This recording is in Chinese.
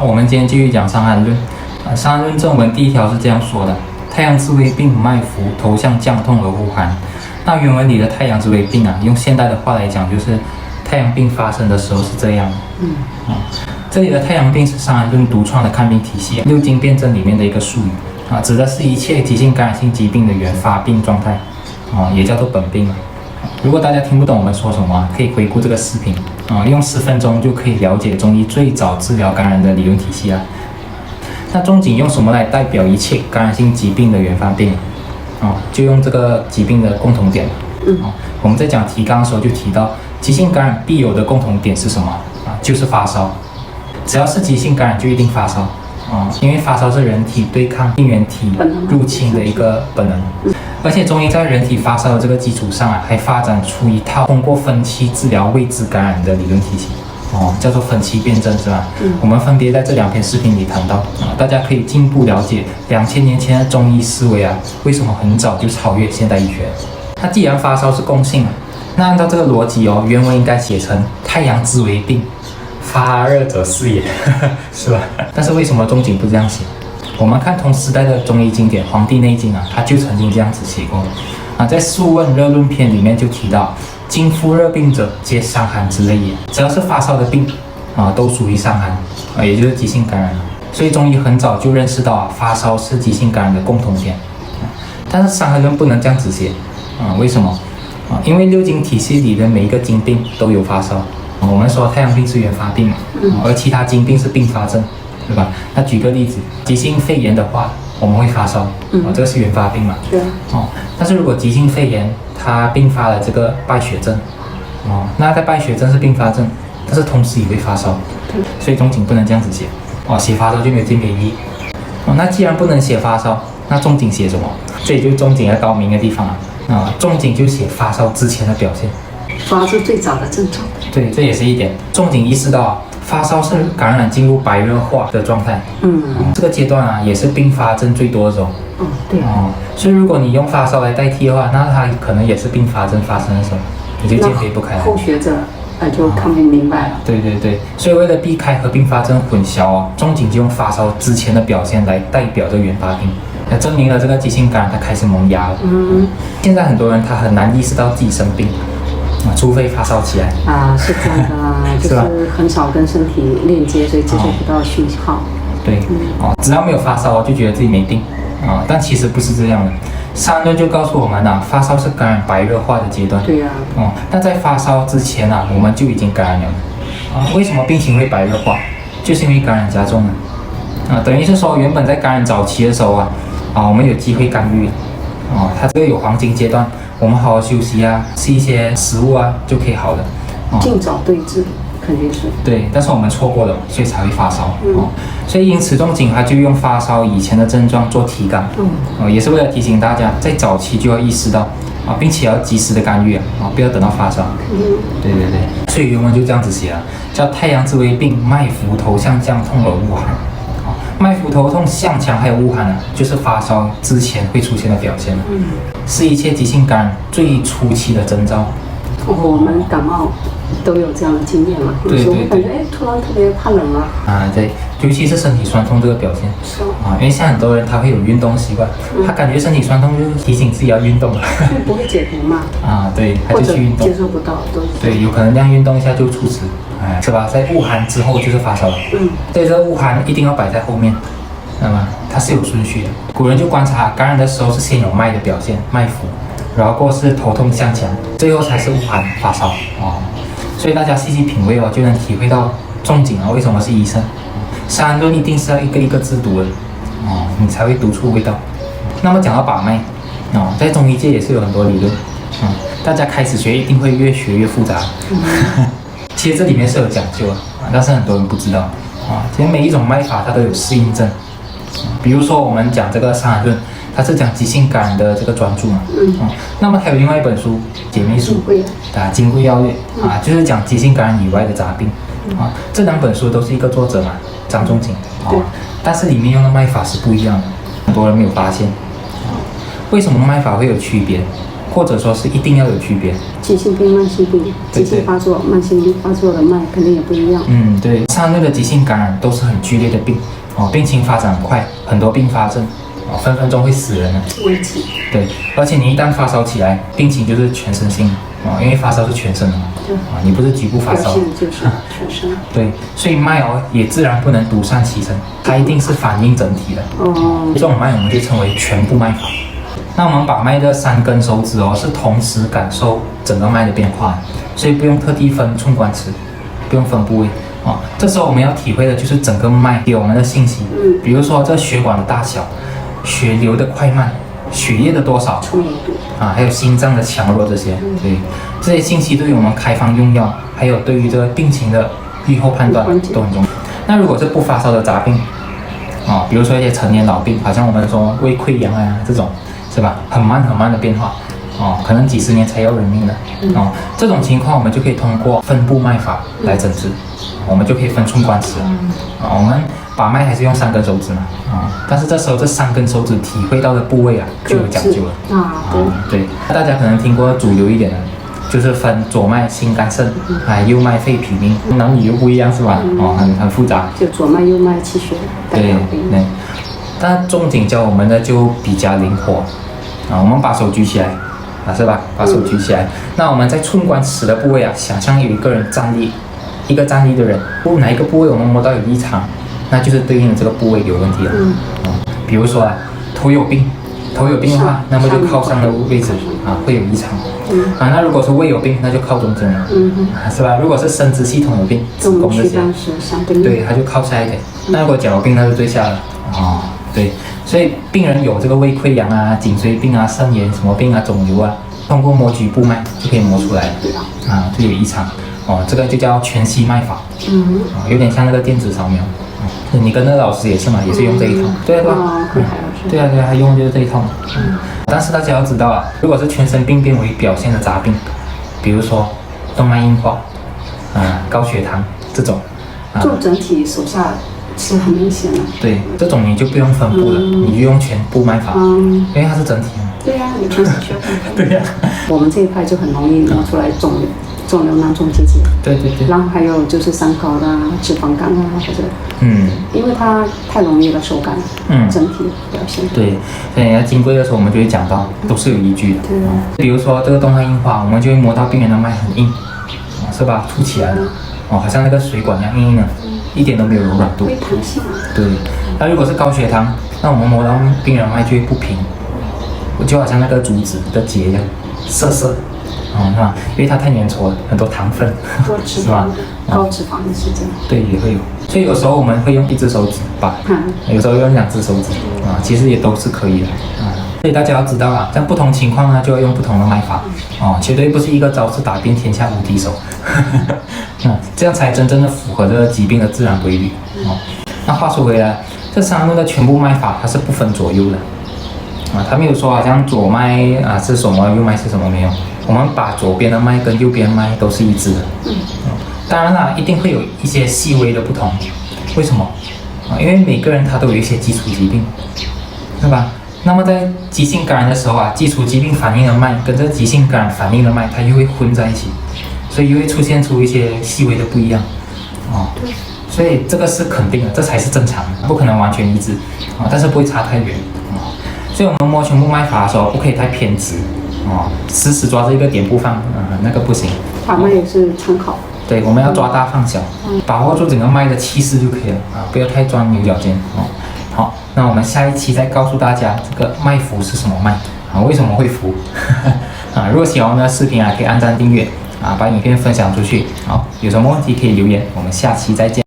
好，我们今天继续讲《伤寒论》。《伤寒论》正文第一条是这样说的：太阳之为病，脉浮，头项降痛而恶寒。那原文里的太阳之为病啊，用现代的话来讲，就是太阳病发生的时候是这样的。这里的太阳病是《伤寒论》独创的看病体系，六经辨证里面的一个术语啊，指的是一切急性感染性疾病的原发病状态啊，也叫做本病啊。如果大家听不懂我们说什么，可以回顾这个视频啊，用10分钟就可以了解中医最早治疗感染的理论体系啊。那仲景用什么来代表一切感染性疾病的原发病啊？就用这个疾病的共同点。我们在讲提纲的时候就提到，急性感染必有的共同点是什么啊？就是发烧。只要是急性感染就一定发烧啊，因为发烧是人体对抗病原体入侵的一个本能。而且中医在人体发烧的这个基础上啊，还发展出一套通过分期治疗未知感染的理论体系叫做分期辨证，是吧？我们分别在这2篇视频里谈到大家可以进一步了解2000年前的中医思维啊，为什么很早就超越现代医学。那既然发烧是共性那按照这个逻辑原文应该写成太阳之为病，发热者是也是吧？但是为什么仲景不这样写？我们看同时代的中医经典《黄帝内经》他就曾经这样子写过在《素问·热论篇》里面就提到，经肤热病者，皆伤寒之类也。只要是发烧的病都属于伤寒也就是急性感染。所以中医很早就认识到发烧是急性感染的共同点。但是《伤寒论》不能这样子写为什么因为六经体系里的每一个经病都有发烧。我们说太阳病是原发病而其他经病是并发症，对吧？那举个例子，急性肺炎的话，我们会发烧这个是原发病嘛？对但是如果急性肺炎它并发了这个败血症那在败血症是并发症，但是同时也会发烧，所以仲景不能这样子写写发烧就没有鉴别意义那既然不能写发烧，那仲景写什么？这也就是仲景的高明的地方仲景就写发烧之前的表现，发是最早的症状。对，这也是一点。仲景意识到发烧是感染进入白热化的状态这个阶段也是并发症最多的种对所以如果你用发烧来代替的话，那它可能也是并发症发生的时候，你就鉴别不开来。后学者就看不明白了对，所以为了避开和并发症混淆仲景就用发烧之前的表现来代表这原发病，证明了这个急性感染它开始萌芽了现在很多人他很难意识到自己生病除非发烧起来是这样的就是很少跟身体链接，所以接受不到讯号对只要没有发烧就觉得自己没病但其实不是这样的。伤寒论就告诉我们发烧是感染白热化的阶段。对但在发烧之前我们就已经感染了为什么病情会白热化？就是因为感染加重了等于是说原本在感染早期的时候我们有机会干预它这个有黄金阶段，我们好好休息吃一些食物就可以好了尽早对治肯定是对，但是我们错过了，所以才会发烧所以因此仲景他就用发烧以前的症状做提纲也是为了提醒大家在早期就要意识到并且要及时的干预不要等到发烧对，所以原文就这样子写叫太阳之为病，脉浮头项降痛而恶寒脉浮头痛、项强还有恶寒就是发烧之前会出现的表现是一切急性感染最初期的征兆我们感冒都有这样的经验嘛？对，感觉突然特别怕冷对，尤其是身体酸痛这个表现因为像很多人他会有运动习惯他感觉身体酸痛就提醒自己要运动了不会解毒嘛对，他就去运动，接受不到对，有可能这样运动一下就猝死是吧？在恶寒之后就是发烧所以这个恶寒一定要摆在后面，知道吗？它是有顺序的。古人就观察感染的时候是先有脉的表现，脉浮，然后过后是头痛项强，最后才是恶寒发烧所以大家细细品味就能体会到仲景为什么是医生。伤寒论一定是要一个一个字读的你才会读出味道。那么讲到把脉在中医界也是有很多理论大家开始学一定会越学越复杂其实这里面是有讲究但是很多人不知道其实每一种脉法它都有适应症比如说我们讲这个伤寒论，它是讲急性感染的这个专著那么还有另外一本书解密书金匮要略就是讲急性感染以外的杂病这2本书都是一个作者张仲景但是里面用的脉法是不一样的，很多人没有发现为什么脉法会有区别或者说是一定要有区别。急性病、慢性病，急性发作、慢性病发作的脉肯定也不一样。对，3类的急性感染都是很剧烈的病病情发展快，很多并发症分分钟会死人的。危急。对，而且你一旦发烧起来，病情就是全身性因为发烧是全身的嘛。对你不是局部发烧。表现就是全身。对，所以脉也自然不能独善其身，它一定是反映整体的。这种脉我们就称为全部脉法。那我们把脉的3根手指是同时感受整个脉的变化，所以不用特地分寸关尺，不用分部位这时候我们要体会的就是整个脉给我们的信息，比如说这血管的大小、血流的快慢、血液的多少还有心脏的强弱这些。对，这些信息对于我们开方用药，还有对于这个病情的预后判断都很重要。那如果是不发烧的杂病比如说一些成年老病，好像我们说胃溃疡这种，是吧？很慢的变化可能几十年才要人命的这种情况我们就可以通过分部脉法来诊治，我们就可以分寸关尺我们把脉还是用3根手指嘛但是这时候这3根手指体会到的部位就有讲究了对，大家可能听过主流一点的，就是分左脉心肝肾右脉肺脾命，男女又不一样是吧？很复杂。就左脉右脉气血对。但仲景教我们的就比较灵活我们把手举起来是吧？把手举起来，那我们在寸关尺的部位想象有一个人站立，一个站立的人，哪一个部位我们摸到有异常，那就是对应的这个部位有问题了比如说头有病的话，那么就靠上的位置会有异常那如果是胃有病，那就靠中间了是吧？如果是生殖系统有病，子宫这些，对，它就靠下一点那如果脚有病，那就对下了对，所以病人有这个胃溃疡颈椎病肾炎什么病肿瘤通过摸局部脉就可以摸出来就有异常这个就叫全息脉法有点像那个电子扫描你跟那个老师也是嘛，也是用这一套对啊，他用的就是这一套但是大家要知道如果是全身病变为表现的杂病，比如说动脉硬化高血糖这种就整体手下是很明显的。对，这种你就不用分部了你就用全部脉法因为它是整体嘛。对呀，你全身需要对呀，我们这一派就很容易摸出来肿瘤囊肿结节。对。然后还有就是三高脂肪肝或者因为它太容易了手感整体表现。对，所以金贵的时候我们就会讲到都是有依据的比如说这个动脉硬化，我们就会摸到病人的脉很硬是吧？凸起来了好像那个水管一样硬的一点都没有柔软度。会弹性对，那如果是高血糖，那我们摸到病人脉就会不平，就好像那个竹子的结一样涩涩是吧？因为它太粘稠了，很多糖分是吧？高脂肪的是这样。对，也会有。所以有时候我们会用1只手指把有时候用2只手指其实也都是可以的所以大家要知道在不同情况就要用不同的脉法绝对不是一个招式打遍天下无敌手这样才真正的符合这个疾病的自然规律那话说回来，这3路的全部脉法它是不分左右的它没有说好像左脉是什么，右脉是什么，没有。我们把左边的脉跟右边脉都是一致的当然了，一定会有一些细微的不同。为什么因为每个人他都有一些基础疾病，对吧？那么在急性感染的时候基础疾病反应的脉跟这急性感染反应的脉，它又会混在一起，所以又会出现出一些细微的不一样所以这个是肯定的，这才是正常的，不可能完全一致但是不会差太远所以我们摸全部脉法的时候不可以太偏执死死抓着一个点不放那个不行。把脉也是参考。对，我们要抓大放小把握住整个脉的气势就可以了不要太钻牛角尖好，那我们下一期再告诉大家这个脉浮是什么脉为什么会浮如果喜欢我们的视频可以按赞订阅把影片分享出去有什么问题可以留言，我们下期再见。